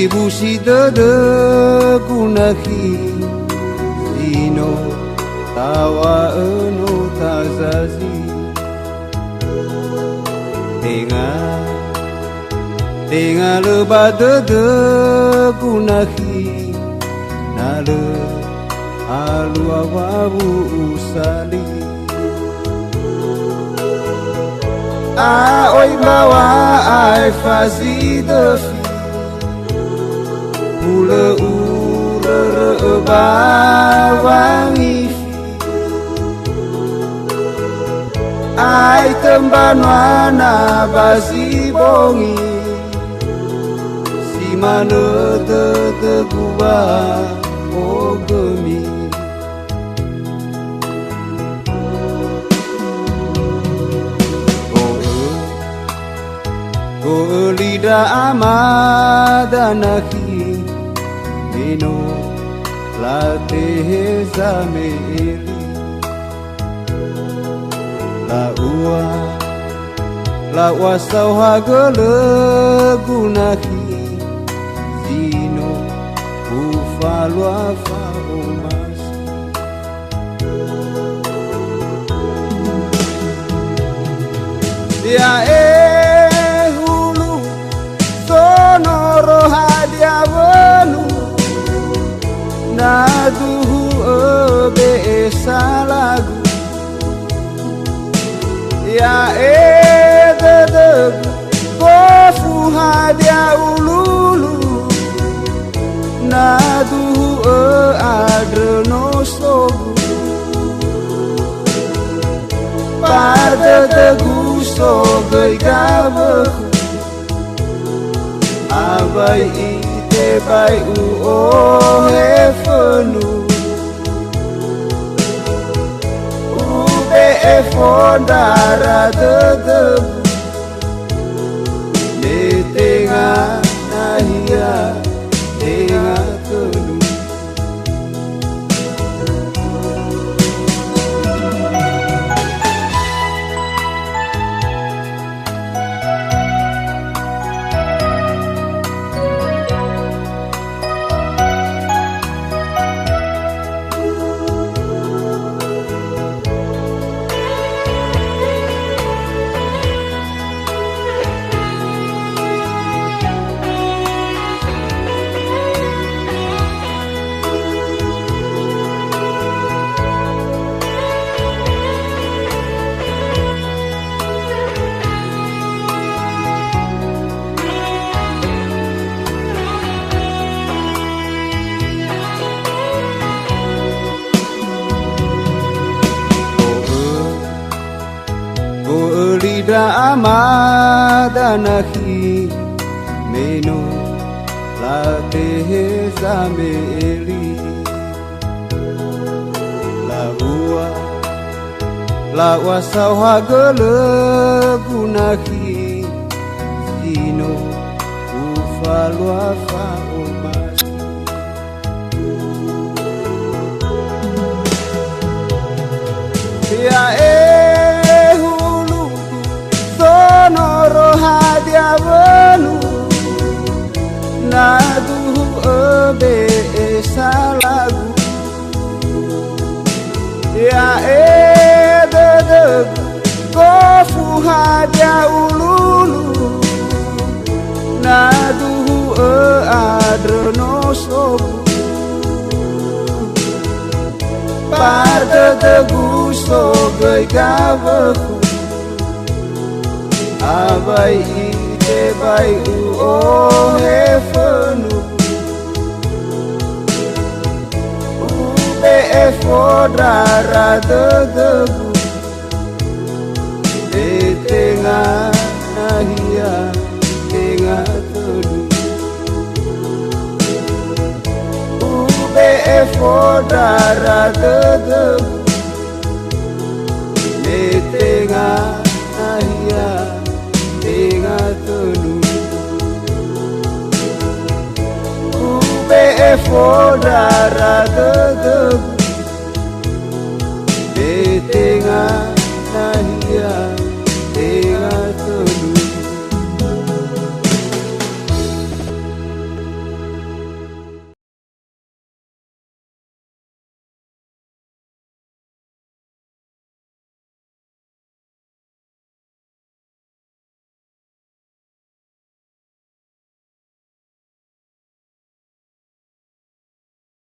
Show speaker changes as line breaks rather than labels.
busi de gunahi dino tawa eno tazazi Tenga leba de gunahi nale alu awabu usali oi bawa ai fazi de ule bawangi ai tembanwana bazi bongi si mana de gua ogemi go lida amadanaki Mino la teheza meeli La wasau hagele gunahi Zino ufalwa fa omas Ya hulu sonoro hadia wenu Naduhu ebe salagu Ya de gofu hadia ululu Naduhu adreno sogu Pada de gusto gay gabaku Abai ite bai o hefenu Ube e fondara de Me tenga nahia tenga tenu Lida amadanahi Meno la teheza meeli La wasau hagele gunahi Zino ufalwa fa omas Ya sonoro hadia wenu Naduhu ebe salagu Ya de gofu hadia ululu Naduhu adreno sogu Pada de gusto gay gabaku Abai ite bai o hefenu Ube e fodara de tenga nahia tenga tenu Ube e fodara de tenga nahia tenga tenu Ube e fodara de